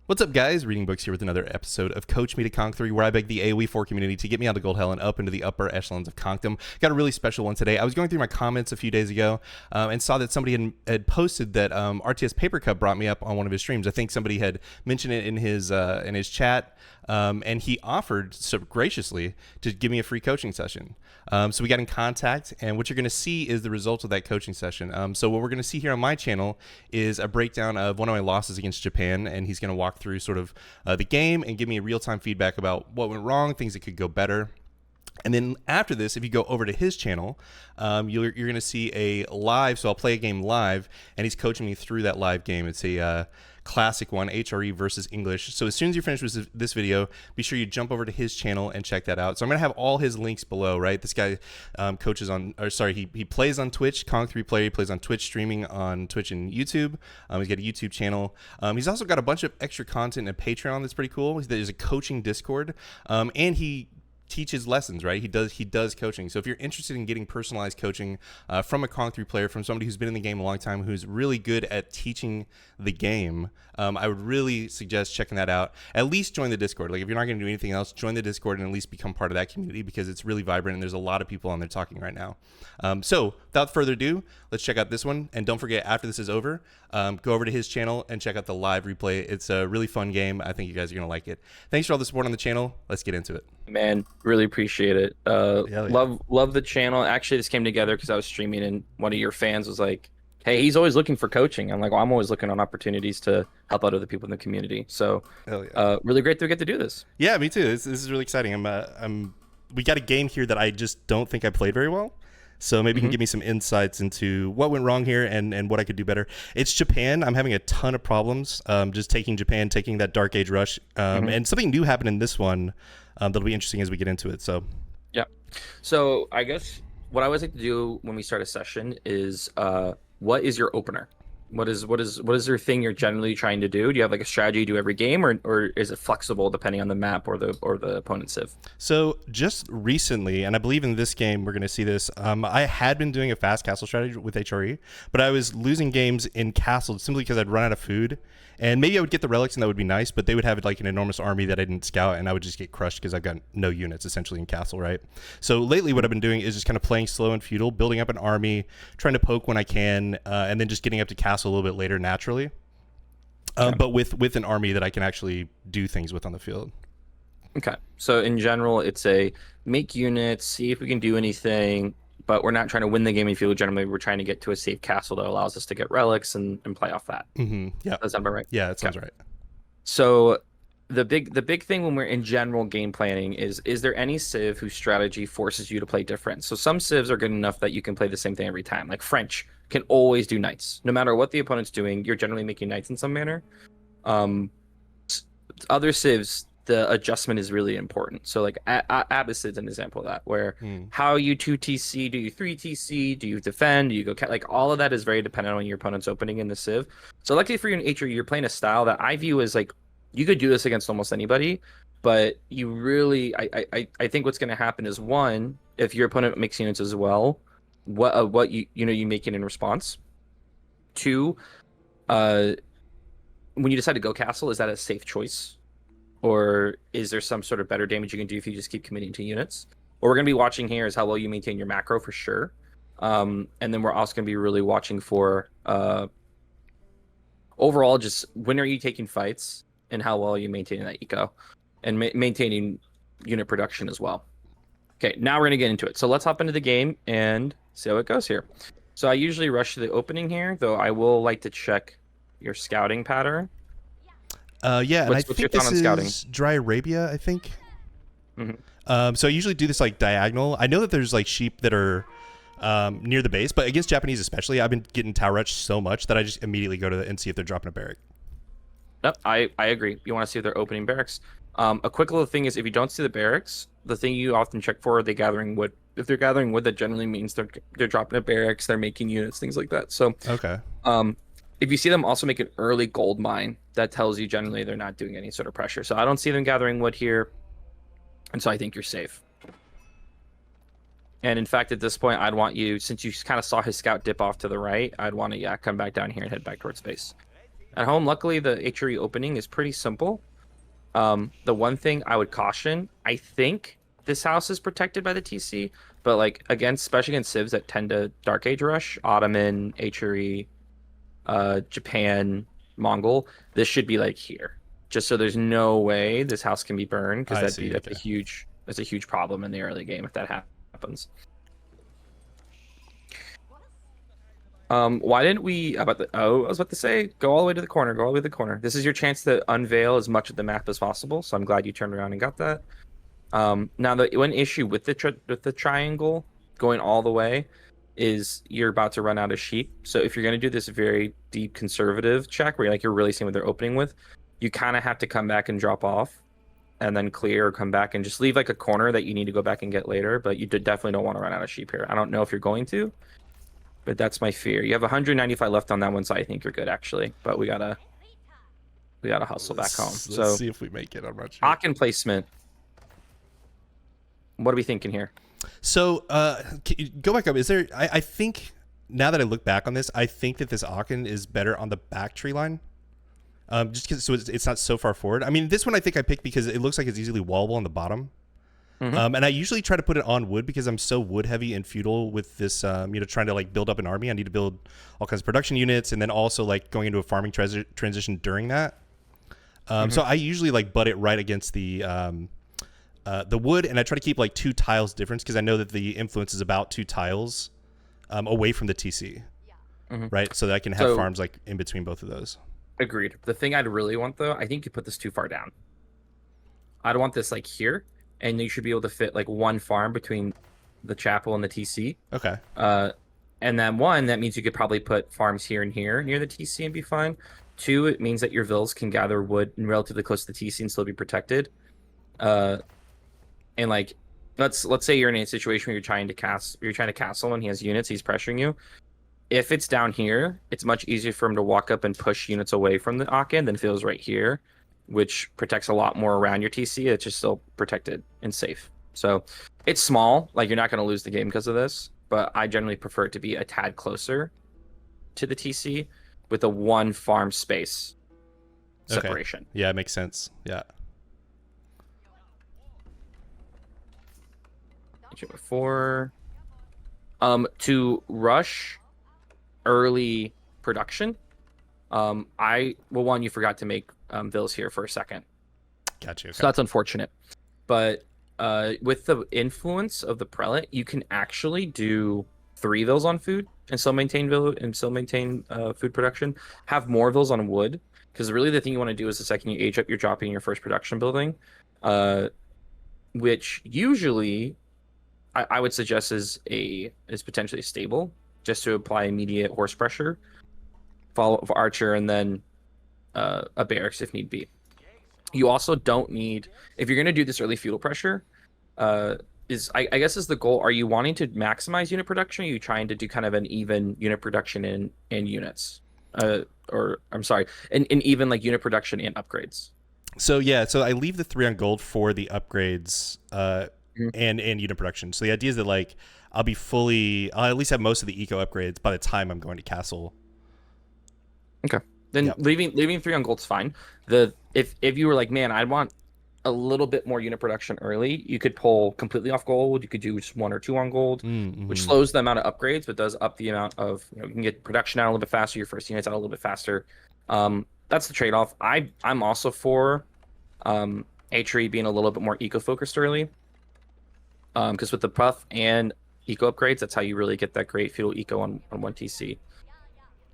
What's up, guys? Reading Books here with another episode of Coach Me to Conq 3, where I beg the AoE 4 community to get me out of Gold Hell and up into the upper echelons of Conqdom. Got a really special one today. I was going through my comments a few days ago and saw that somebody had posted that RTS Papercut brought me up on one of his streams. I think somebody had mentioned it in his chat, and he offered so graciously to give me a free coaching session. So we got in contact, and what you're going to see is the results of that coaching session. So what we're going to see here on my channel is a breakdown of one of my losses against Japan, and he's going to walk through sort of the game and give me real-time feedback about what went wrong, things that could go better. And then after this, if you go over to his channel, you're going to see a live, so I'll play a game live, and he's coaching me through that live game. It's a classic one, HRE versus English. So as soon as you're finished with this video, be sure you jump over to his channel and check that out. So I'm going to have all his links below, right? This guy coaches on, or sorry, he plays on Twitch, Conq3 player. He plays on Twitch, streaming on Twitch and YouTube. He's got a YouTube channel. He's also got a bunch of extra content and Patreon that's pretty cool. There's a coaching Discord, and he teaches lessons, right? He does coaching. So if you're interested in getting personalized coaching from a Conq3 player, from somebody who's been in the game a long time, who's really good at teaching the game, I would really suggest checking that out. At least join the Discord. Like, if you're not going to do anything else, join the Discord and at least become part of that community, because it's really vibrant and there's a lot of people on there talking right now. So without further ado, let's check out this one. And don't forget, after this is over, go over to his channel and check out the live replay. It's a really fun game. I think you guys are going to like it. Thanks for all the support on the channel. Let's get into it. Man, really appreciate it. Yeah. Love the channel. Actually, this came together because I was streaming and one of your fans was like, hey, he's always looking for coaching. I'm like, well, I'm always looking on opportunities to help out other people in the community. So really great to get to do this. Yeah, me too. This is really exciting. We got a game here that I just don't think I played very well. So maybe you can give me some insights into what went wrong here and what I could do better. It's Japan. I'm having a ton of problems just taking Japan, taking that Dark Age rush. And something new happened in this one that'll be interesting as we get into it. So yeah. So I guess what I always like to do when we start a session is what is your opener? What is your thing you're generally trying to do? Do you have like a strategy you do every game, or is it flexible depending on the map or the opponent's civ? So just recently, and I believe in this game we're going to see this, I had been doing a fast castle strategy with HRE, but I was losing games in castle simply because I'd run out of food. And maybe I would get the relics and that would be nice, but they would have like an enormous army that I didn't scout, and I would just get crushed because I've got no units essentially in castle, right? So lately what I've been doing is just kind of playing slow and feudal, building up an army, trying to poke when I can, and then just getting up to castle a little bit later naturally. But with an army that I can actually do things with on the field. Okay. So in general, it's a make units, see if we can do anything, but we're not trying to win the game in field. Generally, we're trying to get to a safe castle that allows us to get relics and play off that. Yeah. That sound about right? Yeah, that sounds right. So the big thing when we're in general game planning is there any civ whose strategy forces you to play different? So some civs are good enough that you can play the same thing every time. Like French can always do knights. No matter what the opponent's doing, you're generally making knights in some manner. Other civs, the adjustment is really important. So like Abbasid's an example of that, where how you 2TC, do you 3TC, do you defend, do you go like all of that is very dependent on your opponent's opening in the civ. So luckily for you in HRE, you're playing a style that I view as like, you could do this against almost anybody, but you really, I think what's going to happen is, one, if your opponent makes units as well, what you make it in response. Two, when you decide to go castle, is that a safe choice? Or is there some sort of better damage you can do if you just keep committing to units? What we're going to be watching here is how well you maintain your macro for sure. And then we're also going to be really watching for overall just when are you taking fights and how well are you maintaining that eco and maintaining unit production as well. Okay, now we're going to get into it. So let's hop into the game and see how it goes here. So I usually rush to the opening here, though I will like to check your scouting pattern. Yeah, and I think this is Dry Arabia, I think. So I usually do this like diagonal. I know that there's like sheep that are near the base, but against Japanese especially, I've been getting Tower Rush so much that I just immediately go to and see if they're dropping a barrack. Nope, I agree. You want to see if they're opening barracks. A quick little thing is, if you don't see the barracks, the thing you often check for, are they gathering wood? If they're gathering wood, that generally means they're dropping a barracks, they're making units, things like that. So okay. If you see them also make an early gold mine, that tells you generally they're not doing any sort of pressure. So I don't see them gathering wood here, and so I think you're safe. And in fact, at this point, I'd want you, since you kind of saw his scout dip off to the right, I'd want to come back down here and head back towards base. At home, luckily, the HRE opening is pretty simple. The one thing I would caution, I think this house is protected by the TC, but like against, especially against civs that tend to Dark Age rush, Ottoman, HRE, Japan, Mongol, this should be like here. Just so there's no way this house can be burned, because I that's see. Okay. a huge problem in the early game if that happens. Why didn't we I was about to say, go all the way to the corner, go all the way to the corner. This is your chance to unveil as much of the map as possible, so I'm glad you turned around and got that. Now the one issue with the triangle going all the way is you're about to run out of sheep. So if you're going to do this very deep conservative check where you're really seeing what they're opening with, you kind of have to come back and drop off and then clear, or come back and just leave like a corner that you need to go back and get later, but you definitely don't want to run out of sheep here. I don't know if you're going to, but that's my fear. You have 195 left on that one, so I think you're good actually. But we gotta hustle back home. Let's see if we make it. I'm not sure. Aachen placement. What are we thinking here? So go back up. Is there? I think now that I look back on this, I think that this Aachen is better on the back tree line. Just because it's not so far forward. I mean, this one I think I picked because it looks like it's easily wallable on the bottom. Mm-hmm. And I usually try to put it on wood because I'm so wood heavy and feudal with this, trying to like build up an army. I need to build all kinds of production units, and then also like going into a farming transition during that. So I usually like butt it right against the wood, and I try to keep like 2 tiles difference because I know that the influence is about 2 tiles away from the TC, right? So that I can have farms like in between both of those. Agreed. The thing I'd really want though, I think you put this too far down. I'd want this like here, and you should be able to fit like 1 farm between the chapel and the TC. Okay. And then that means you could probably put farms here and here near the TC and be fine. 2, it means that your vills can gather wood relatively close to the TC and still be protected. And like, let's say you're in a situation where you're trying to castle and he has units, he's pressuring you. If it's down here, it's much easier for him to walk up and push units away from the Aachen than if it was right here, which protects a lot more around your TC. It's just still protected and safe. So it's small, like you're not going to lose the game because of this, but I generally prefer it to be a tad closer to the TC with a 1 farm space separation. Okay. Yeah, it makes sense. Yeah. Before, to rush early production, you forgot to make vills here for a second. Gotcha. Okay. So that's unfortunate. But with the influence of the prelate, you can actually do 3 vills on food and still maintain food production. Have more vills on wood, because really the thing you want to do is the second you age up, you're dropping your first production building, which usually I would suggest is potentially stable, just to apply immediate horse pressure, follow up of archer, and then a barracks if need be. You also don't need, if you're going to do this early feudal pressure, I guess is the goal. Are you wanting to maximize unit production? Or are you trying to do kind of an even unit production in units? Or I'm sorry, an even like unit production and upgrades. So I leave the 3 on gold for the upgrades and unit production. So the idea is that like I'll at least have most of the eco upgrades by the time I'm going to castle. Okay. Then leaving 3 on gold's fine. If you were like, man, I want a little bit more unit production early, you could pull completely off gold. You could do just 1 or 2 on gold, which slows the amount of upgrades, but does up the amount of, you can get production out a little bit faster, your first units out a little bit faster. That's the trade-off. I'm also for HRE being a little bit more eco-focused early. Because with the puff and eco upgrades, that's how you really get that great feudal eco on 1 TC.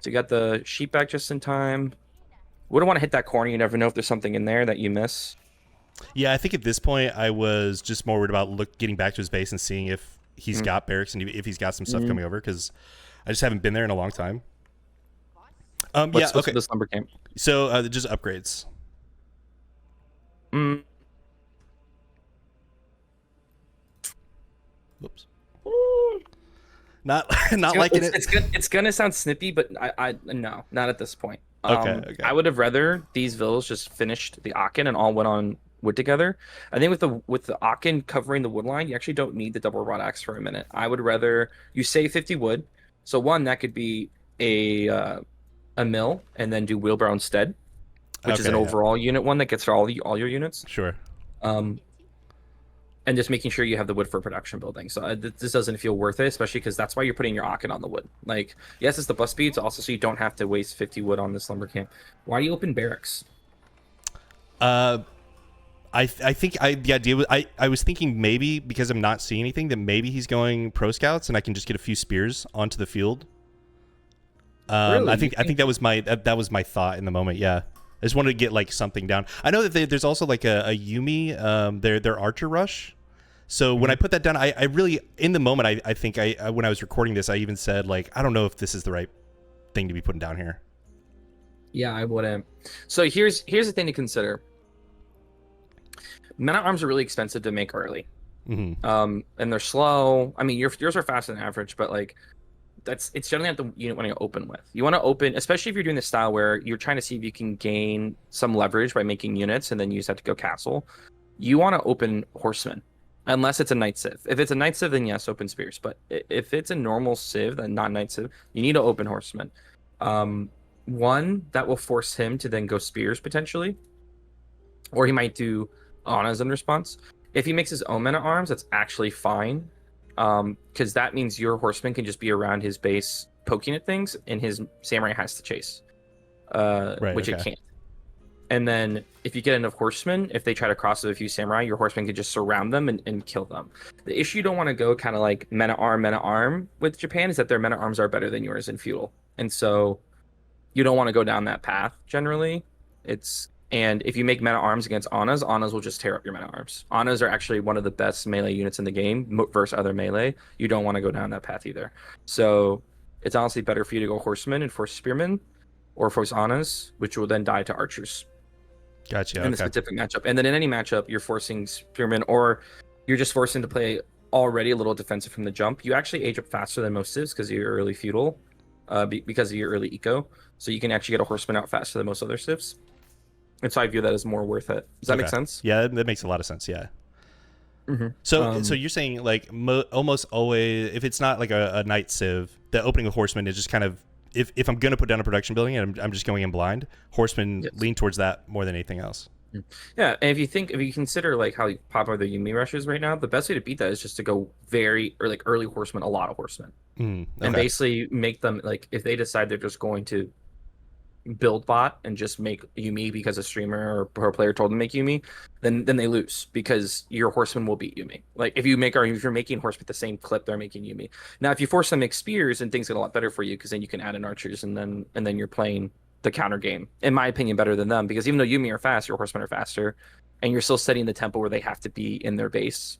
So you got the sheep back just in time. Wouldn't want to hit that corner. You never know if there's something in there that you miss. Yeah, I think at this point I was just more worried about getting back to his base and seeing if he's got barracks and if he's got some stuff coming over, because I just haven't been there in a long time. What's this number came? So just upgrades. Whoops. Not liking it. It's gonna sound snippy, but I no, not at this point. Okay. I would have rather these villas just finished the Aachen and all went on wood together. I think with the Aachen covering the wood line, you actually don't need the double rod axe for a minute. I would rather you save 50 wood. So 1, that could be a a mill and then do wheelbarrow instead, which is an Okay, yeah, overall unit one that gets for all your units. sure. Um, and just making sure you have the wood for production building. So this doesn't feel worth it, especially because that's why you're putting your Aken on the wood. Like, yes, it's the bus speeds, also so you don't have to waste 50 wood on this lumber camp. Why do you open barracks? Uh, I think the idea was I was thinking maybe because I'm not seeing anything that maybe he's going pro scouts and I can just get a few spears onto the field. Really? I think that was that was my thought in the moment. Yeah, I just wanted to get like something down. I know that there's also like a Yumi, their Archer Rush. So when I put that down, I really in the moment I think I when I was recording this I even said like I don't know if this is the right thing to be putting down here. Yeah, I wouldn't. So here's the thing to consider. Men at arms are really expensive to make early. Mm-hmm. And they're slow. I mean, yours are faster than average, but like it's generally not the unit want to open with. You want to open, especially if you're doing the style where you're trying to see if you can gain some leverage by making units and then use that to go castle. You want to open horsemen, unless it's a knight civ. If it's a knight civ, then yes, open spears. But if it's a normal civ, then not knight civ, you need to open horsemen. One that will force him to then go spears potentially, or he might do Annas in response. If he makes his own men at arms, that's actually fine, because that means your horseman can just be around his base poking at things, and his samurai has to chase, which it can't. And then if you get enough horsemen, if they try to cross with a few samurai, your horsemen can just surround them and kill them. The issue you don't want to go kind of like men at arm with Japan is that their men at arms are better than yours in feudal, and so you don't want to go down that path generally. And if you make men at arms against Annas will just tear up your men at arms. Annas are actually one of the best melee units in the game versus other melee. You don't want to go down that path either. So it's honestly better for you to go horsemen and force spearmen, or force Annas, which will then die to archers. Gotcha. In a specific matchup. And then in any matchup, you're forcing spearmen, or you're just forcing to play already a little defensive from the jump. You actually age up faster than most civs because you're early feudal, because of your early eco. So you can actually get a horseman out faster than most other civs. And so I view that as more worth it. Does that make sense? Yeah, that makes a lot of sense. Yeah. Mm-hmm. So you're saying like almost always, if it's not like a knight civ, the opening of horseman is just kind of if I'm gonna put down a production building and I'm just going in blind, horsemen lean towards that more than anything else. Yeah, and if you consider like how popular the Yumi rush is right now, the best way to beat that is just to go early horsemen, a lot of horsemen, Okay. And basically make them like if they decide they're just going to build bot and just make Yumi because a streamer or pro player told them to make Yumi, then they lose because your horsemen will beat Yumi. Like if you're making horsemen at the same clip they're making Yumi. Now if you force them to make spears, and things get a lot better for you because then you can add in archers and then you're playing the counter game, in my opinion, better than them, because even though Yumi are fast, your horsemen are faster, and you're still setting the tempo where they have to be in their base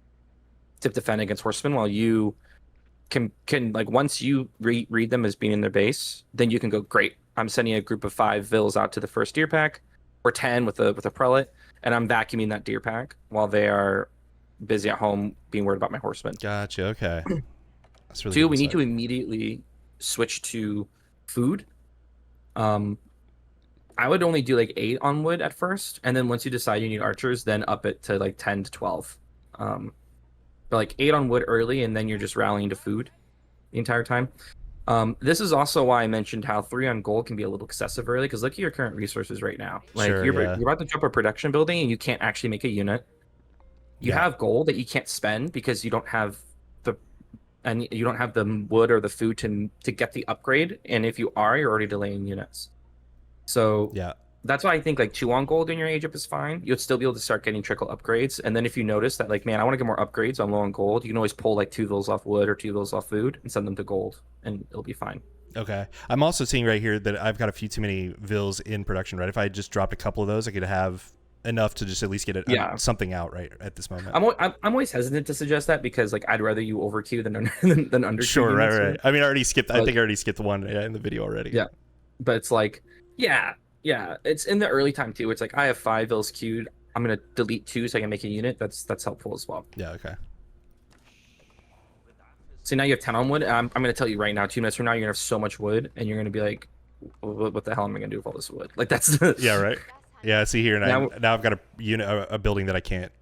to defend against horsemen, while you can like once you read them as being in their base, then you can go, great, I'm sending a group of 5 vills out to the first deer pack, or 10 with a prelate, and I'm vacuuming that deer pack while they are busy at home being worried about my horsemen. Gotcha. Okay. That's really 2, we need to immediately switch to food. I would only do like 8 on wood at first, and then once you decide you need archers, then up it to like 10 to 12. But like 8 on wood early, and then you're just rallying to food the entire time. This is also why I mentioned how 3 on gold can be a little excessive early, because look at your current resources right now. Like you're about to jump a production building, and you can't actually make a unit. You have gold that you can't spend because you don't have the wood or the food to get the upgrade, and if you are, you're already delaying units. So that's why I think like 2 on gold in your age up is fine. You'll still be able to start getting trickle upgrades. And then if you notice that like, man, I want to get more upgrades, I'm low on gold, you can always pull like 2 vills off wood or 2 vills off food and send them to gold, and it'll be fine. Okay. I'm also seeing right here that I've got a few too many vills in production, right? If I just dropped a couple of those, I could have enough to just at least get something out right at this moment. I'm always hesitant to suggest that because like I'd rather you over queue than under sure, right. I mean, I think I already skipped one in the video already. Yeah, but it's like yeah, it's in the early time too. It's like I have 5 vills queued. I'm gonna delete 2 so I can make a unit. That's helpful as well. Yeah. Okay. So now you have 10 on wood. I'm gonna tell you right now, 2 minutes from now, you're gonna have so much wood, and you're gonna be like, what the hell am I gonna do with all this wood? Like that's yeah, right. Yeah, I see here now I've got a unit, a building that I can't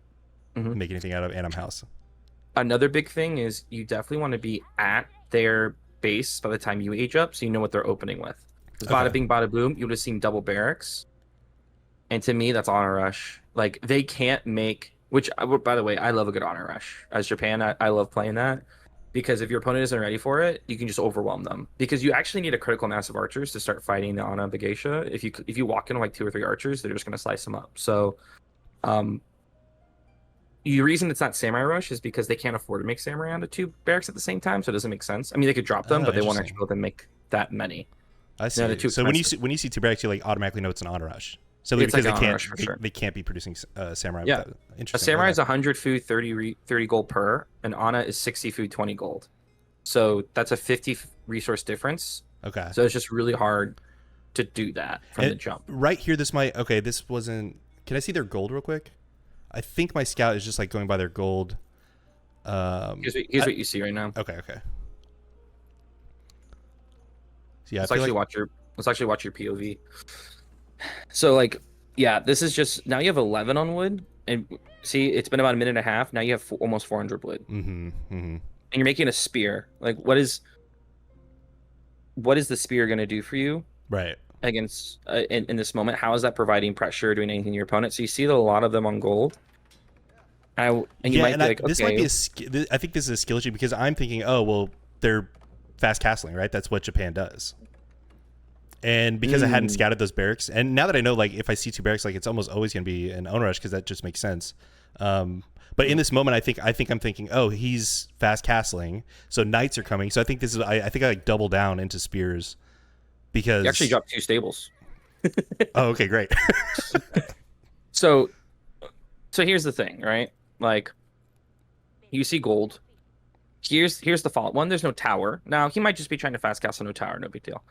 make anything out of, and I'm house. Another big thing is you definitely want to be at their base by the time you age up, so you know what they're opening with. Bada Okay. bing, bada boom. You would have seen double barracks. And to me, that's honor rush. Like they can't make, which by the way, I love a good honor rush. As Japan, I love playing that because if your opponent isn't ready for it, you can just overwhelm them. Because you actually need a critical mass of archers to start fighting the Ana Geisha. If you walk in with like 2 or 3 archers, they're just gonna slice them up. So, um, the reason it's not samurai rush is because they can't afford to make samurai onto 2 barracks at the same time, so it doesn't make sense. I mean, they could drop them, Oh, but they won't actually interesting. be able to make that many. I No, they're see. too So when you expensive. see 2 barracks, you like automatically know it's an honor rush. So It's because like an honor rush for sure. they can't be producing samurai Yeah. without. A Interesting. samurai Okay. is 100 food, 30 gold per, and Ana is 60 food, 20 gold. So that's a 50 resource difference. Okay. So it's just really hard to do that from the And jump. right here, this might. Okay, this wasn't. Can I see their gold real quick? I think my scout is just like going by their gold. Here's what you see right now. Okay. Okay. So yeah, Let's actually watch your POV. So like, yeah, this is just now you have 11 on wood, and see, it's been about a minute and a half. Now you have almost 400 wood, Mm-hmm. Mm-hmm. and you're making a spear. Like, what is the spear gonna do for you Right. against in this moment? How is that providing pressure, doing anything to your opponent? So you see a lot of them on gold. And you might be like, this okay, might be I think this is a skill issue because I'm thinking, oh well, they're fast castling, right? That's what Japan does. And because I hadn't scouted those barracks, and now that I know, like, if I see 2 barracks, like, it's almost always going to be an honor rush because that just makes sense. But in this moment, I think I'm thinking, oh, he's fast castling, so knights are coming. So I think this is, I think I like double down into spears because you actually dropped 2 stables. Oh, okay, great. So here's the thing, right? Like, you see gold. Here's the fault. One, there's no tower. Now he might just be trying to fast castle no tower, no big deal.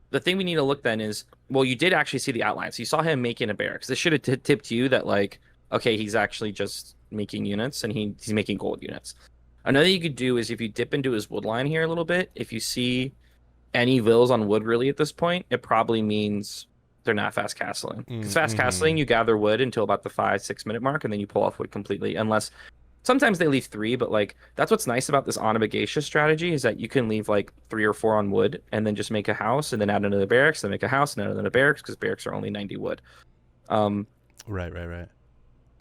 The thing we need to look then is, well, you did actually see the outlines. You saw him making a barracks. This should have tipped you that, like, okay, he's actually just making units and he's making gold units. Another you could do is if you dip into his wood line here a little bit, if you see any vills on wood really at this point, it probably means they're not fast castling. Because fast castling, you gather wood until about the 5-6 minute mark and then you pull off wood completely, unless sometimes they leave 3, but like that's what's nice about this Onabagation strategy is that you can leave like 3 or 4 on wood and then just make a house and then add another barracks, then make a house and add another barracks because barracks are only 90 wood. Right. But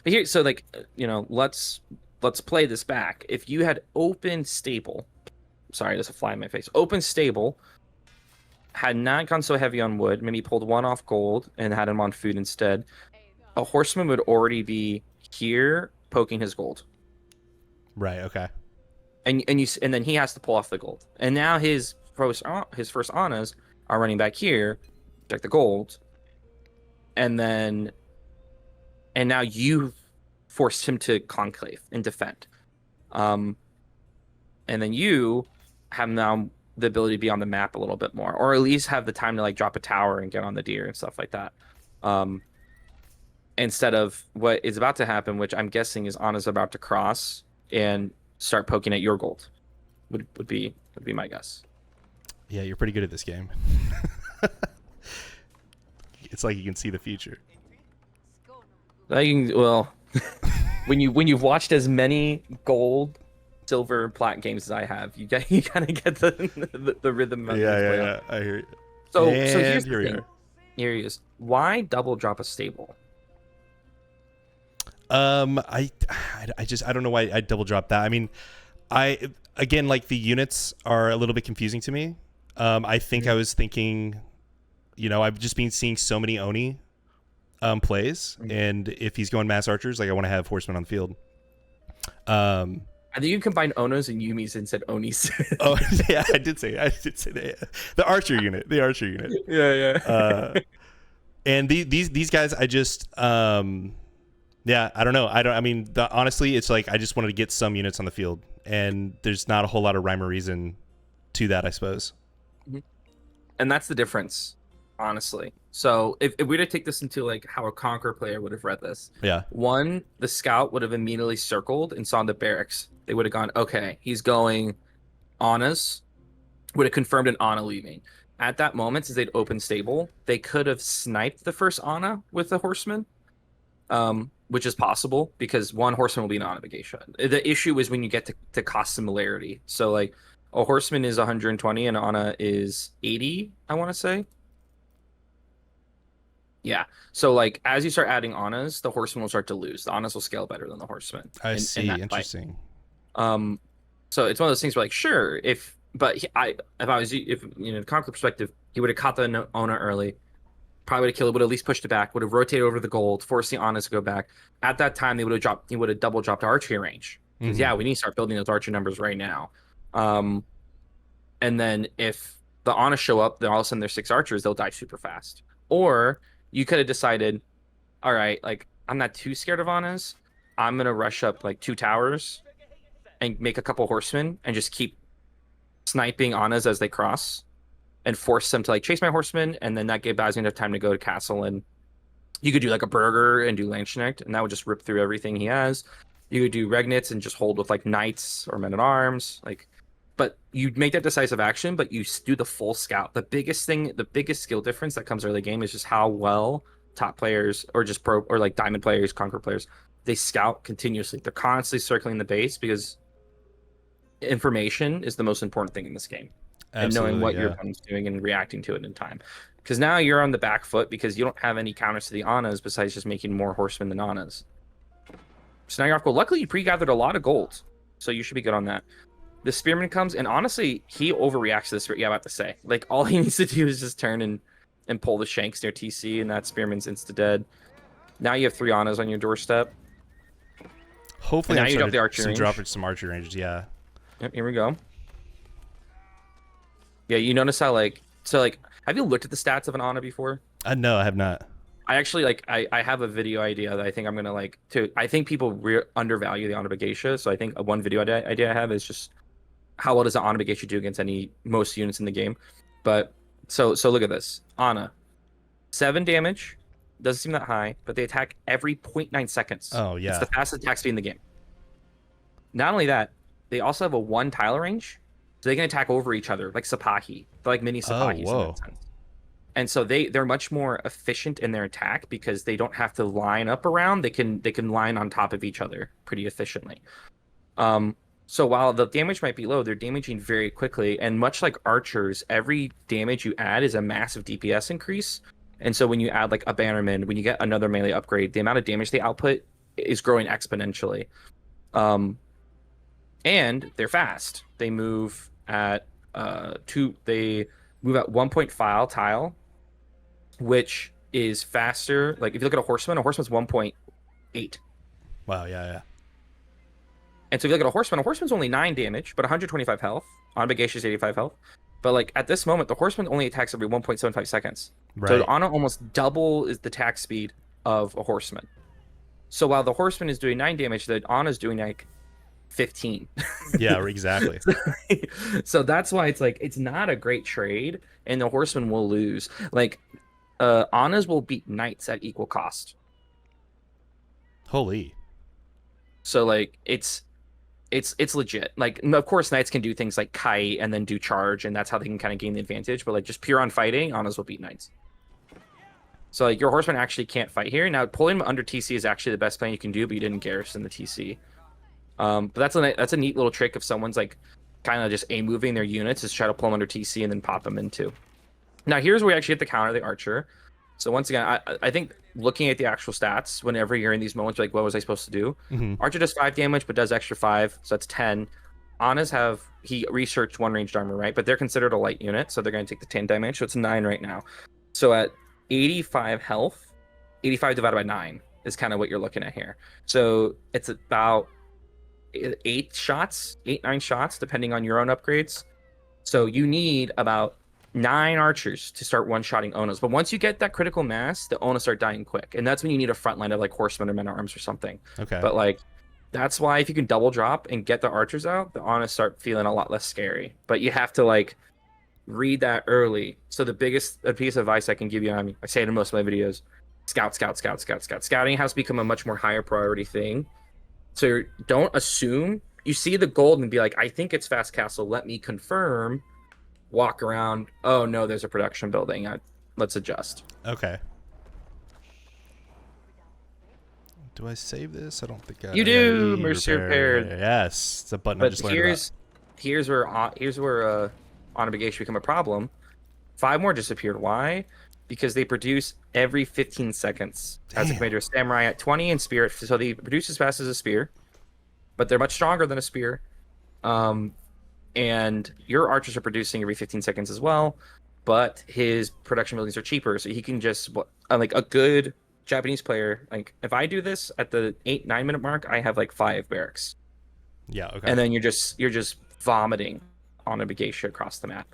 here, so like let's play this back. If you had open stable, sorry, there's a fly in my face. Open stable had not gone so heavy on wood, maybe pulled 1 off gold and had him on food instead. A horseman would already be here poking his gold. Right. Okay. And then he has to pull off the gold. And now his first Anas are running back here, check the gold, and now you forced him to conclave and defend. And then you have now the ability to be on the map a little bit more, or at least have the time to like drop a tower and get on the deer and stuff like that. Instead of what is about to happen, which I'm guessing is Anna's about to cross and start poking at your gold, would be my guess. Yeah, you're pretty good at this game. It's like you can see the future. Well, when you've watched as many gold, silver, plat games as I have, you kind of get the rhythm. Of Yeah. I hear you. So And here's here the we thing. are. Here he is. Why double drop a stable? I don't know why I double dropped that. I mean, again, like the units are a little bit confusing to me. I think I was thinking, I've just been seeing so many Oni plays, and if he's going mass archers, like I want to have horsemen on the field. I think you combined Onos and Yumis and said Onis. Oh yeah, I did say that. The archer unit. Yeah. And these guys, I just yeah, I don't know. I mean, honestly, it's like I just wanted to get some units on the field, and there's not a whole lot of rhyme or reason to that, I suppose. And that's the difference, honestly. So if we were to take this into like how a Conqueror player would have read this, Yeah. one, the scout would have immediately circled and saw the barracks. They would have gone, okay, he's going Anna's, would have confirmed an Anna leaving. At that moment, as they'd open stable, they could have sniped the first Anna with the horseman, which is possible because one horseman will be an Anna Bagation. The issue is when you get to cost similarity. So like a horseman is 120 and Anna is 80, I want to say. Yeah. So like as you start adding Annas, the horsemen will start to lose. The Annas will scale better than the horsemen I in see. that fight. Interesting. Um, so it's one of those things where like sure if but if I was if Conqueror perspective, he would have caught the Ona early, probably would have killed it, would have at least pushed it back, would have rotated over the gold, forced the Annas to go back. At that time, he would have double dropped archery range because Mm-hmm. yeah, we need to start building those archer numbers right now. Um, and then if the Annas show up, then all of a sudden there's 6 archers, they'll die super fast. Or you could have decided, all right, like I'm not too scared of Annas. I'm gonna rush up like 2 towers and make a couple horsemen and just keep sniping Annas as they cross and force them to like chase my horsemen, and then that buys me enough time to go to castle, and you could do like a burger and do Landsknecht, and that would just rip through everything he has. You could do Regnitz and just hold with like knights or men at arms, like. But you make that decisive action, but you do the full scout. The biggest thing, the biggest skill difference that comes early game is just how well top players or just pro or like diamond players, conquer players, they scout continuously. They're constantly circling the base because information is the most important thing in this game, and knowing Absolutely. what your Yeah. opponent's doing and reacting to it in time. Because now you're on the back foot because you don't have any counters to the Annas besides just making more horsemen than Annas. So now you're off gold. Luckily, you pre-gathered a lot of gold, so you should be good on that. The Spearman comes, and honestly, he overreacts to this. Yeah, I'm about to say. Like, all he needs to do is just turn and pull the shanks near TC, and that Spearman's insta-dead. Now you have 3 Annas on your doorstep. Hopefully, And now I'm you drop the archer range. dropping some archery ranges. Yeah. Yep, here we go. Yeah, you notice how, like... So, like, have you looked at the stats of an Anna before? No, I have not. I actually, like, I have a video idea that I think I'm going to, like... I think people undervalue the Anna Bagesha, so I think one video idea I have is just... How well does the Anna Bagesha do against most units in the game? But so look at this. Anna, 7 damage, doesn't seem that high, but they attack every 0.9 seconds. Oh yeah. It's the fastest attack speed in the game. Not only that, they also have a 1 tile range, so they can attack over each other like Sapahi. They're like mini Sapahis in whoa. that sense. And so they're much more efficient in their attack because they don't have to line up around. They can line on top of each other pretty efficiently. So while the damage might be low, they're damaging very quickly. And much like archers, every damage you add is a massive DPS increase. And so when you add like a bannerman, when you get another melee upgrade, the amount of damage they output is growing exponentially. And they're fast. They move at they move at 1.5 tile, which is faster. Like if you look at a horseman's 1.8. Wow. Yeah. Yeah. And so if you look at a horseman's only 9 damage, but 125 health. On Bagesha's 85 health. But like at this moment, the horseman only attacks every 1.75 seconds. Right. So Anna almost double is the attack speed of a horseman. So while the horseman is doing 9 damage, the Anna's doing like 15. Yeah. Exactly. So that's why it's like it's not a great trade, and the horseman will lose. Like Anna's will beat knights at equal cost. Holy. So like it's legit. Like of course knights can do things like kite and then do charge, and that's how they can kind of gain the advantage. But like just pure on fighting, Annas will beat knights. So like your horseman actually can't fight here. Now pulling him under TC is actually the best plan you can do, but you didn't garrison the TC. But that's a neat little trick if someone's like kind of just moving their units is try to pull them under TC and then pop them into. Now here's where we actually get to counter the archer. So once again, I think looking at the actual stats, whenever you're in these moments, like what was I supposed to do? Mm-hmm. Archer does 5 damage, but does extra 5, so that's 10. Annas he researched 1 ranged armor, right? But they're considered a light unit, so they're going to take the 10 damage, so it's 9 right now. So at 85 health, 85 divided by 9 is kind of what you're looking at here. So it's about 9 shots, depending on your own upgrades. So you need about 9 archers to start one-shotting Onas. But once you get that critical mass, the Onas start dying quick. And that's when you need a front line of like horsemen or men at arms or something. Okay. But like that's why if you can double drop and get the archers out, the Onas start feeling a lot less scary. But you have to like read that early. So the biggest piece of advice I can give you, I mean, I say it in most of my videos, scout. Scouting has become a much more higher priority thing. So don't assume you see the gold and be like, I think it's fast castle. Let me confirm. Walk around. Oh no, there's a production building. Let's adjust. Okay. Do I save this? I don't think I. You do. Mercy repaired. Yes, it's a button I But just learned about. here's where Anna Bagesha become a problem. 5 more disappeared. Why? because they produce every 15 seconds as a Damn. commander. Samurai at 20 and Spirit, so they produce as fast as a spear, but they're much stronger than a spear. Um, and your archers are producing every 15 seconds as well, but his production buildings are cheaper, so he can just like a good Japanese player. Like if I do this at the 8-9 minute mark, I have like 5 barracks, Yeah. Okay. and then you're just vomiting on a Geisha across the map.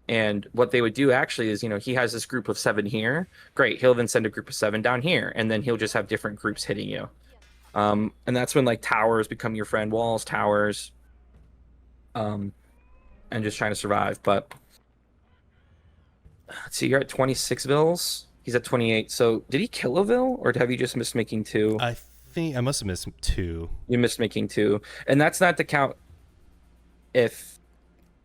And what they would do actually is, he has this group of 7 here. Great, he'll then send a group of 7 down here, and then he'll just have different groups hitting you. And that's when like towers become your friend, walls, towers, and just trying to survive. But let's see, you're at 26 vills. He's at 28. So did he kill a vill, or have you just missed making 2? I think I must have missed 2. You missed making 2, and that's not to count if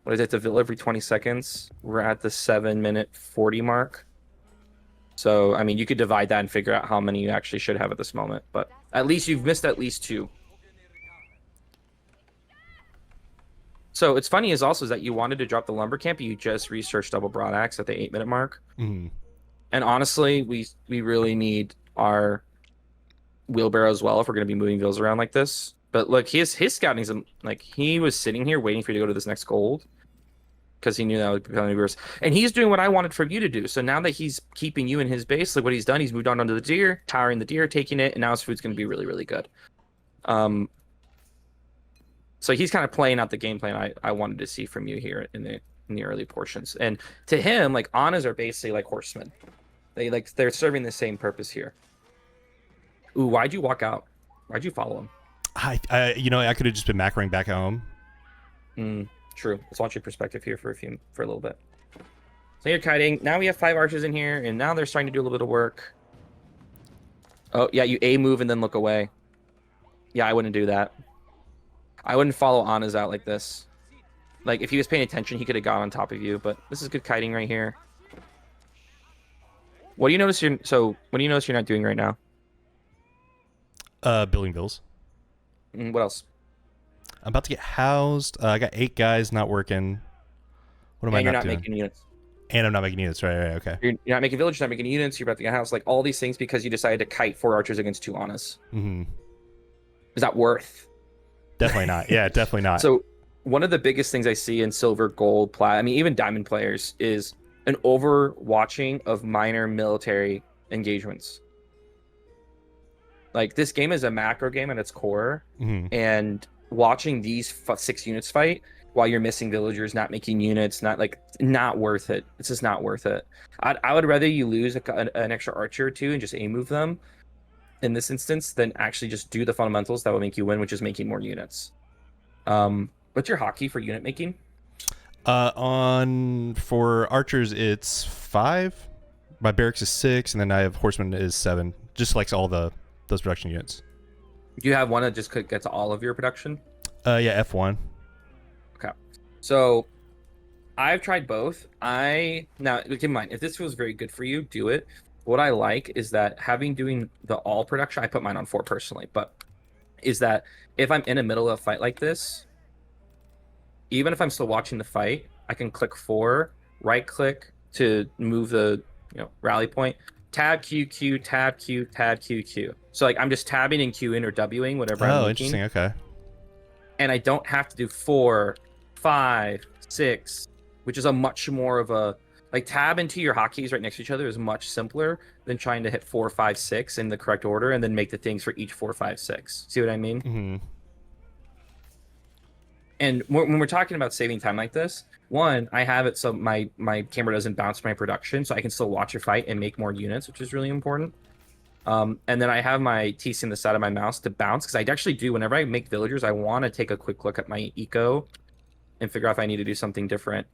what is it? The vill every 20 seconds. We're at the 7-minute 40 mark. So I mean, you could divide that and figure out how many you actually should have at this moment. But at least you've missed at least 2. So it's funny is that you wanted to drop the lumber camp, but you just researched double broad axe at the 8-minute mark. Mm-hmm. And honestly, we really need our wheelbarrow as well if we're going to be moving vills around like this. But look, his scouting's like he was sitting here waiting for you to go to this next gold because he knew that would be penalty reverse. And he's doing what I wanted from you to do. So now that he's keeping you in his base, like what he's done, he's moved on onto the deer, towering the deer, taking it, and now his food's going to be really, really good. So he's kind of playing out the game plan I wanted to see from you here in the early portions. And to him, like Annas are basically like horsemen. They're serving the same purpose here. Ooh, why'd you walk out? Why'd you follow him? I could have just been macroing back at home. True. Let's watch your perspective here for a little bit. So you're kiting. Now we have 5 archers in here, and now they're starting to do a little bit of work. Oh yeah, you A move and then look away. Yeah, I wouldn't do that. I wouldn't follow Anna's out like this. Like if he was paying attention, he could have got on top of you. But this is good kiting right here. What do you notice you're not doing right now? Building bills. What else? I'm about to get housed. I got 8 guys not working. What am I You're not not doing? making units. And I'm not making units. Right. Okay. You're not making village. You're not making units. You're about to get house. Like all these things because you decided to kite 4 archers against 2 Annas. Mm-hmm. Is that worth? Definitely not. Yeah, definitely not. So one of the biggest things I see in silver, gold, plat, I mean, even diamond players is an overwatching of minor military engagements. Like this game is a macro game at its core, and watching these 6 units fight while you're missing villagers, not making units, not worth it. It's just not worth it. I would rather you lose an extra archer or 2 and just aim move them in this instance than actually just do the fundamentals that will make you win, which is making more units. What's your hotkey for unit making? For archers it's 5. My barracks is 6, and then I have horsemen is 7. Just selects all those production units. Do you have one that just gets all of your production? Yeah, F1. Okay. So I've tried both. Now keep in mind, if this feels very good for you, do it. What I like is that doing the all production, I put mine on 4 personally, but is that if I'm in the middle of a fight like this, even if I'm still watching the fight, I can click 4, right click to move the rally point, tab Q Q, tab Q, tab Q Q. So like I'm just tabbing and Qing or Wing whatever I'm making. Interesting. Okay. And I don't have to do 4, 5, 6, which is a much more of a like tab into your hotkeys right next to each other is much simpler than trying to hit 4, 5, 6 in the correct order and then make the things for each 4, 5, 6. See what I mean? Mm-hmm. And when we're talking about saving time like this, one, I have it so my camera doesn't bounce my production, so I can still watch a fight and make more units, which is really important. And then I have my TC on the side of my mouse to bounce, because I actually do, whenever I make villagers, I want to take a quick look at my eco and figure out if I need to do something different.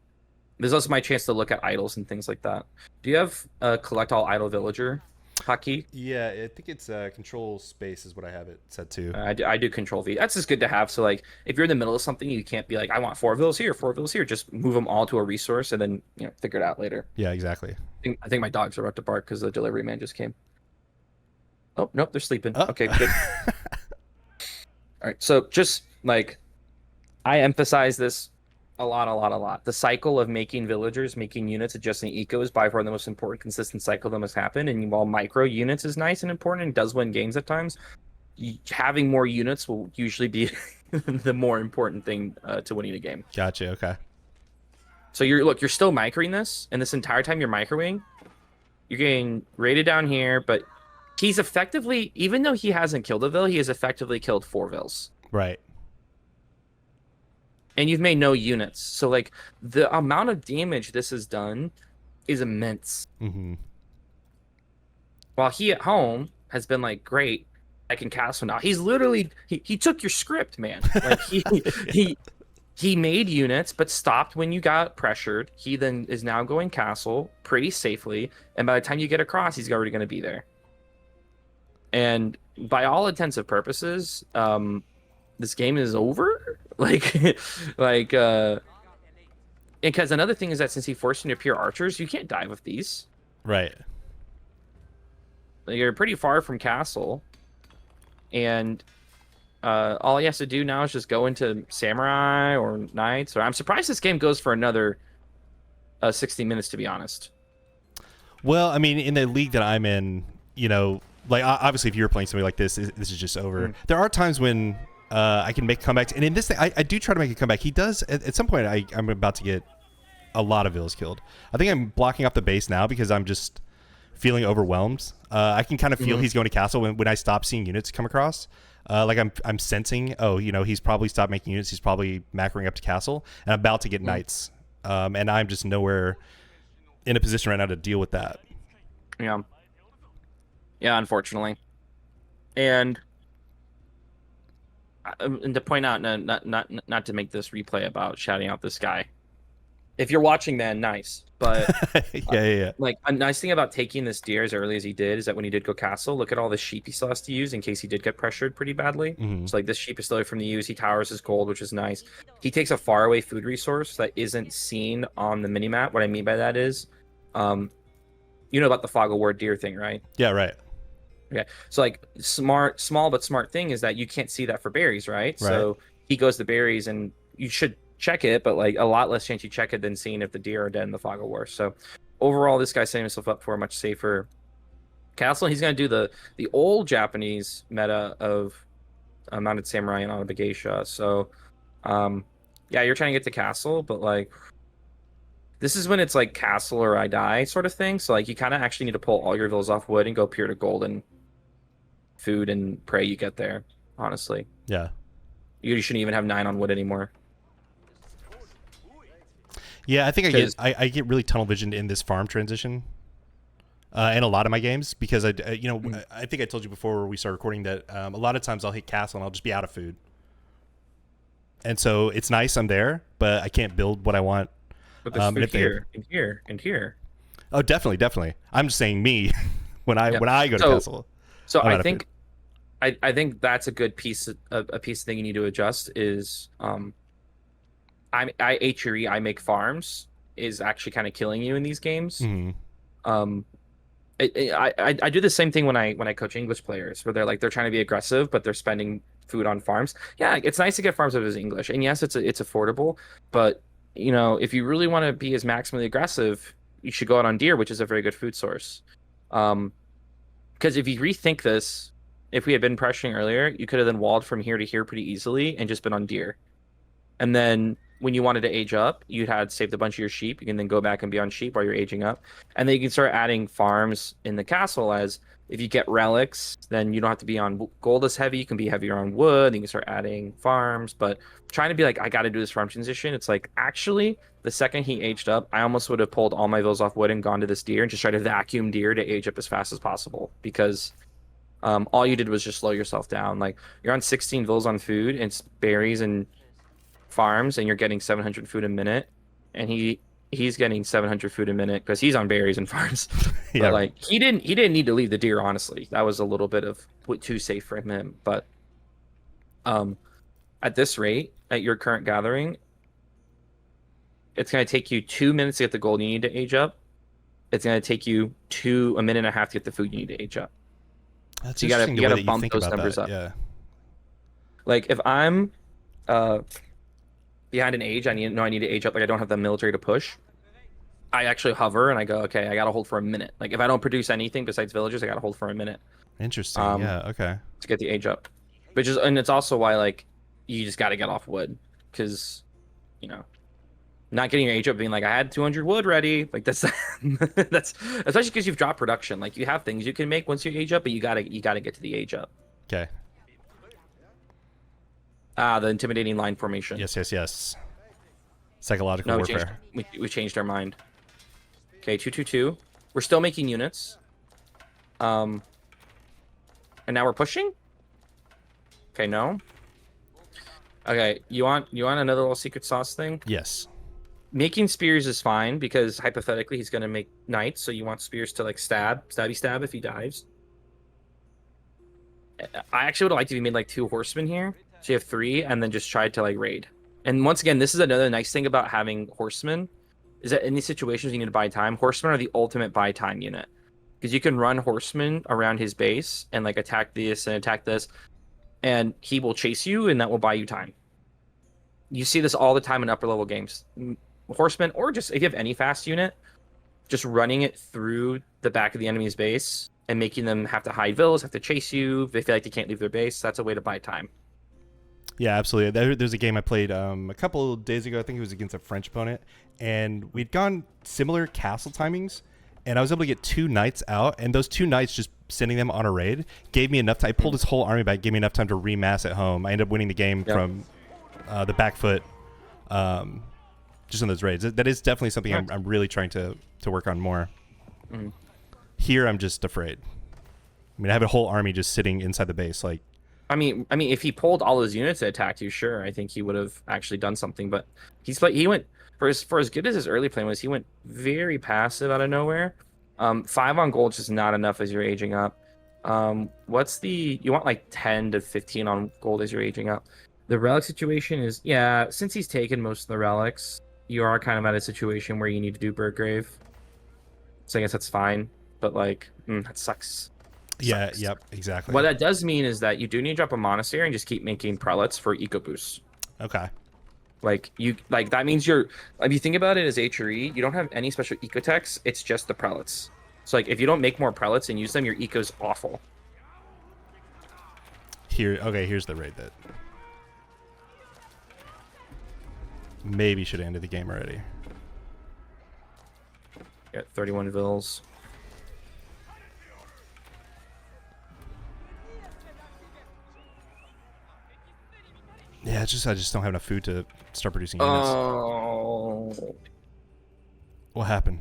There's also my chance to look at idols and things like that. Do you have a collect all idle villager hotkey? Yeah, I think it's control space is what I have it set to. I do control V. That's just good to have. So like, if you're in the middle of something, you can't be like, I want 4 vills here, 4 vills here. Just move them all to a resource and then figure it out later. Yeah, exactly. I think my dogs are about to bark because the delivery man just came. Oh nope, they're sleeping. Oh. Okay, good. All right, so just like I emphasize this A lot. The cycle of making villagers, making units, adjusting eco is by far the most important consistent cycle that must happen. And while micro units is nice and important and does win games at times, having more units will usually be the more important thing to winning a game. Gotcha. Okay. So you're still microing this, and this entire time you're microing, you're getting rated down here, but he's effectively, even though he hasn't killed a vill, he has effectively killed 4 vills. Right. And you've made no units. So like the amount of damage this has done is immense. Mm-hmm. While he at home has been like, great, I can castle now. He's literally he took your script, man. Like he made units, but stopped when you got pressured. He then is now going castle pretty safely, and by the time you get across, he's already going to be there. And by all intents and purposes, this game is over. Because another thing is that since he forced you to pure archers, you can't dive with these. Right. You're pretty far from castle, and all he has to do now is just go into samurai or knights. Or I'm surprised this game goes for another 60 minutes, to be honest. Well, I mean, in the league that I'm in, you know, like obviously if you're playing something like this is just over. There are times when I can make comebacks, and in this thing, I do try to make a comeback. He does at some point. I'm about to get a lot of vills killed. I think I'm blocking off the base now because I'm just feeling overwhelmed. I can kind of feel he's going to castle when I stop seeing units come across. Like I'm sensing, oh, you know, he's probably stopped making units. He's probably macroing up to castle, and I'm about to get knights. And I'm just nowhere in a position right now to deal with that. Yeah. Yeah, unfortunately. And to point out, not to make this replay about shouting out this guy. If you're watching, man, nice. But yeah. Like a nice thing about taking this deer as early as he did is that when he did go castle, look at all the sheep he still has to use in case he did get pressured pretty badly. So like this sheep is still from the use. He towers his gold, which is nice. He takes a faraway food resource that isn't seen on the minimap. What I mean by that is, you know about the fog of war deer thing, right? Yeah, right. Okay, so like small but smart thing is that you can't see that for berries, right? So he goes to berries, and you should check it, but like a lot less chance you check it than seeing if the deer are dead in the fog of war. So overall, this guy's setting himself up for a much safer castle. He's going to do the old Japanese meta of mounted samurai and on geisha. So yeah, you're trying to get to castle, but like this is when it's like castle or I die sort of thing. So like you kind of actually need to pull all your villas off wood and go pure to golden food and pray you get there, honestly. Yeah. You shouldn't even have 9 on wood anymore. Yeah, I think I get really tunnel visioned in this farm transition, in a lot of my games because I think I told you before we started recording that a lot of times I'll hit castle and I'll just be out of food, and so it's nice I'm there, but I can't build what I want. But there's food here and here. Oh, definitely. I'm just saying me when I go to castle. So I think that's a good piece of thing you need to adjust is I HRE, I make farms is actually kind of killing you in these games. I do the same thing when I coach English players where they're trying to be aggressive, but they're spending food on farms. Yeah, it's nice to get farms if it's English, and yes, it's affordable. But you know, if you really want to be as maximally aggressive, you should go out on deer, which is a very good food source. Because if you rethink this, if we had been pressuring earlier, you could have then walled from here to here pretty easily and just been on deer, and then when you wanted to age up, you had saved a bunch of your sheep. You can then go back and be on sheep while you're aging up. And then you can start adding farms in the castle as if you get relics, then you don't have to be on gold as heavy. You can be heavier on wood. You can start adding farms. But trying to be like, I got to do this farm transition. It's like, actually, the second he aged up, I almost would have pulled all my vills off wood and gone to this deer and just tried to vacuum deer to age up as fast as possible. Because all you did was just slow yourself down. Like, you're on 16 vills on food, and it's berries and farms, and you're getting 700 food a minute, and he's getting 700 food a minute because he's on berries and farms. Yeah. But like he didn't need to leave the deer, honestly. That was a little bit of too safe for him. But at this rate, at your current gathering, it's going to take you 2 minutes to get the gold you need to age up. It's going to take you a minute and a half to get the food you need to age up. That's so you gotta bump those numbers up. Yeah. Like if I'm behind an age, I need to age up. Like I don't have the military to push. I actually hover and I go, okay, I gotta hold for a minute. Like if I don't produce anything besides villagers, I gotta hold for a minute. Interesting. Um, Yeah. Okay. to get the age up, which is, and it's also why like you just gotta get off wood because you know not getting your age up, being like I had 200 wood ready, like that's that's especially because you've dropped production. Like you have things you can make once you age up, but you gotta get to the age up. Okay. Ah, the intimidating line formation. Yes. Yes. Yes. Psychological No, warfare. we changed our mind. Okay, 222. We're still making units. And now we're pushing? Okay, no. Okay, you want another little secret sauce thing? Yes. Making spears is fine because hypothetically he's gonna make knights, so you want spears to like stab if he dives. I actually would have liked if you made like 2 horsemen here. So you have 3 and then just tried to like raid. And once again, this is another nice thing about having horsemen is that in these situations you need to buy time. Horsemen are the ultimate buy time unit. Because you can run horsemen around his base and like attack this and attack this, and he will chase you and that will buy you time. You see this all the time in upper level games. Horsemen, or just if you have any fast unit, just running it through the back of the enemy's base and making them have to hide villas, have to chase you. If they feel like they can't leave their base, that's a way to buy time. Yeah, absolutely. There's a game I played a couple of days ago. I think it was against a French opponent, and we'd gone similar castle timings, and I was able to get 2 knights out, and those 2 knights, just sending them on a raid, gave me enough time. I pulled his whole army back, gave me enough time to remass at home. I ended up winning the game from the back foot, just on those raids. That is definitely something I'm really trying to work on more. Mm. Here, I'm just afraid. I mean, I have a whole army just sitting inside the base, like. I mean, if he pulled all his units that attacked you, sure, I think he would have actually done something. But he went for as good as his early play was. He went very passive out of nowhere. 5 on gold is just not enough as you're aging up. What's you want like 10 to 15 on gold as you're aging up. The relic situation is, yeah, since he's taken most of the relics, you are kind of at a situation where you need to do Burgrave. So I guess that's fine, but like that sucks. Yeah, yep, exactly. What that does mean is that you do need to drop a monastery and just keep making prelates for eco boosts. Okay. Like that means if you think about it as HRE, you don't have any special eco techs, it's just the prelates. So like if you don't make more prelates and use them, your eco's awful. Here's the raid that maybe should have ended the game already. Got 31 vills. Yeah, it's just I just don't have enough food to start producing units. Oh. What happened?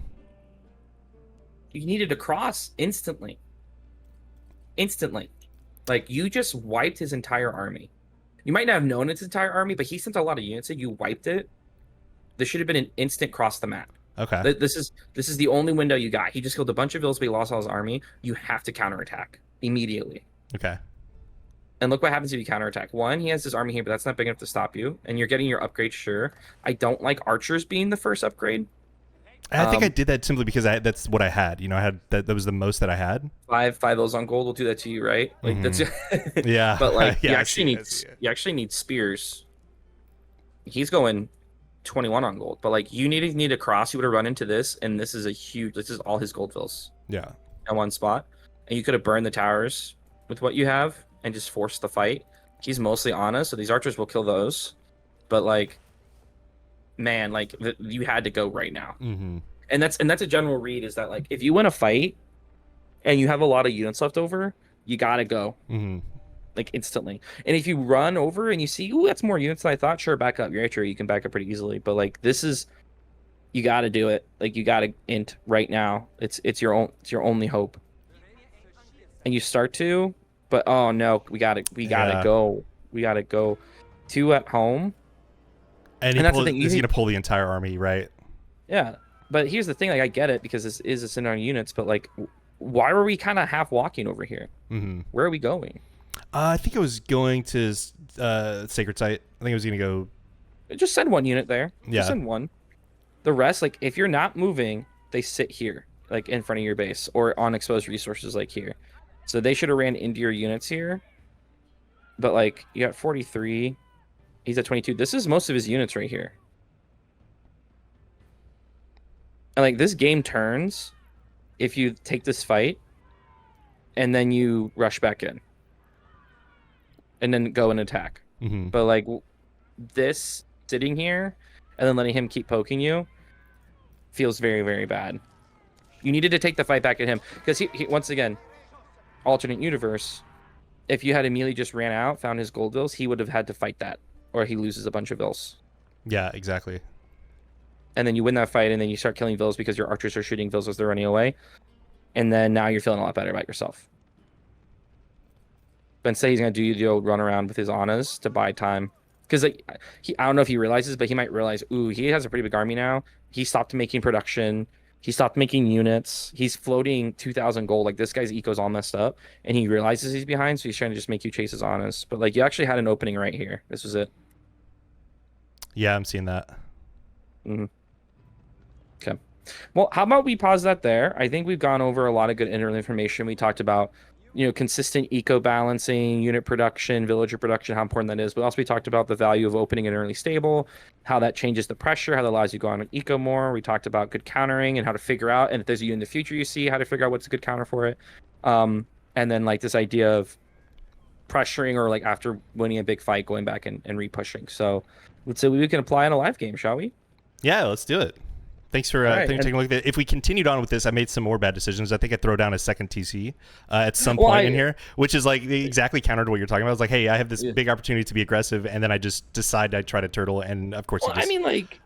You needed to cross instantly. Instantly. Like, you just wiped his entire army. You might not have known it's his entire army, but he sent a lot of units in. You wiped it. This should have been an instant cross the map. Okay. This is the only window you got. He just killed a bunch of vills, but he lost all his army. You have to counterattack immediately. Okay. And look what happens if you counterattack. 1, he has his army here, but that's not big enough to stop you. And you're getting your upgrade, sure. I don't like archers being the first upgrade. I think I did that simply because that's what I had. You know, I had that was the most that I had. 5 O's on gold will do that to you, right? Like that's yeah. But like yeah, you actually need spears. He's going 21 on gold, but like you need to cross. You would have run into this, and this is all his gold fills. Yeah. At one spot, and you could have burned the towers with what you have and just forced the fight. He's mostly on us, so these archers will kill those. But like, man, like you had to go right now. Mm-hmm. And that's a general read is that like if you win a fight and you have a lot of units left over, you gotta go. Mm-hmm. Like instantly. And if you run over and you see, ooh, that's more units than I thought, sure, back up. You're right, sure, you can back up pretty easily. But like you gotta do it. Like you gotta int right now. It's your only hope. And you start to, but oh no, we gotta go. We gotta go. 2 at home. And that's the thing. He's gonna pull the entire army, right? Yeah. But here's the thing, like I get it because this is a sin on units, but like why were we kind of half walking over here? Mm-hmm. Where are we going? I think I was going to Sacred Site. I think I was gonna go. Just send 1 unit there. Yeah. Just send 1. The rest, like if you're not moving, they sit here, like in front of your base or on exposed resources, like here. So they should have ran into your units here. But like you got 43, He's at 22. This is most of his units right here. And like this game turns if you take this fight and then you rush back in and then go and attack. Mm-hmm. But like this sitting here and then letting him keep poking you feels very, very bad. You needed to take the fight back at him because he once again, alternate universe. If you had immediately just ran out, found his gold vills, he would have had to fight that, or he loses a bunch of vills. Yeah, exactly. And then you win that fight, and then you start killing vills because your archers are shooting vills as they're running away. And then now you're feeling a lot better about yourself. But instead, he's gonna do the old run around with his Anas to buy time. Because like, I don't know if he realizes, but he might realize, ooh, he has a pretty big army now. He stopped making production. He stopped making units. He's floating 2,000 gold. Like this guy's eco's all messed up, and he realizes he's behind, so he's trying to just make you chase his Anas. But like, you actually had an opening right here. This was it. Yeah, I'm seeing that. Mm-hmm. Okay. Well, how about we pause that there? I think we've gone over a lot of good internal information. We talked about, consistent eco balancing, unit production, villager production, how important that is. But also we talked about the value of opening an early stable, how that changes the pressure, how that allows you to go on eco more. We talked about good countering and how to figure out, and if there's a in the future you see, how to figure out what's a good counter for it. And then like this idea of pressuring or like after winning a big fight, going back and repushing. So let's say we can apply in a live game, shall we? Yeah, let's do it. Thanks for taking a look at it. If we continued on with this, I made some more bad decisions. I think I'd throw down a second TC at some point in here, which is like exactly counter to what you're talking about. I was like, hey, I have this big opportunity to be aggressive, and then I just decide I try to turtle, and of course, I mean, like,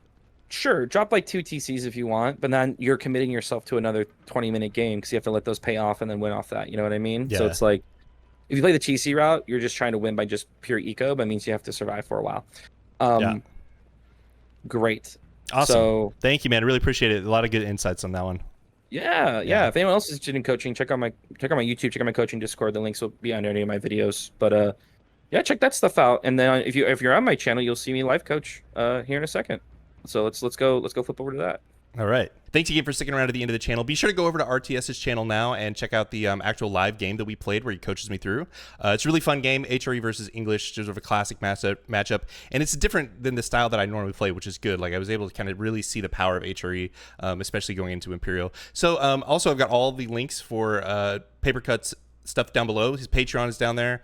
sure, drop like 2 TCs if you want, but then you're committing yourself to another 20-minute game because you have to let those pay off and then win off that. You know what I mean? Yeah. So it's like, if you play the TC route, you're just trying to win by just pure eco, but it means you have to survive for a while. Great. Awesome. So, thank you, man. I really appreciate it. A lot of good insights on that one. Yeah. If anyone else is interested in coaching, check out my YouTube, check out my coaching Discord. The links will be under any of my videos. But yeah, check that stuff out. And then if you're on my channel, you'll see me live coach here in a second. So let's go flip over to that. All right. Thanks again for sticking around to the end of the channel. Be sure to go over to RTS's channel now and check out the actual live game that we played where he coaches me through. It's a really fun game, HRE versus English, sort of a classic matchup. And it's different than the style that I normally play, which is good. Like I was able to kind of really see the power of HRE, especially going into Imperial. So also I've got all the links for Papercut's stuff down below. His Patreon is down there.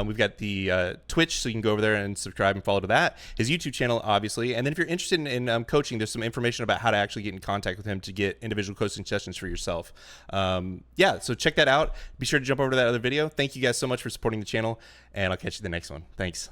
We've got the Twitch, so you can go over there and subscribe and follow to that. His YouTube channel, obviously. And then if you're interested in coaching, there's some information about how to actually get in contact with him to get individual coaching sessions for yourself. Yeah, so check that out. Be sure to jump over to that other video. Thank you guys so much for supporting the channel, and I'll catch you in the next one. Thanks.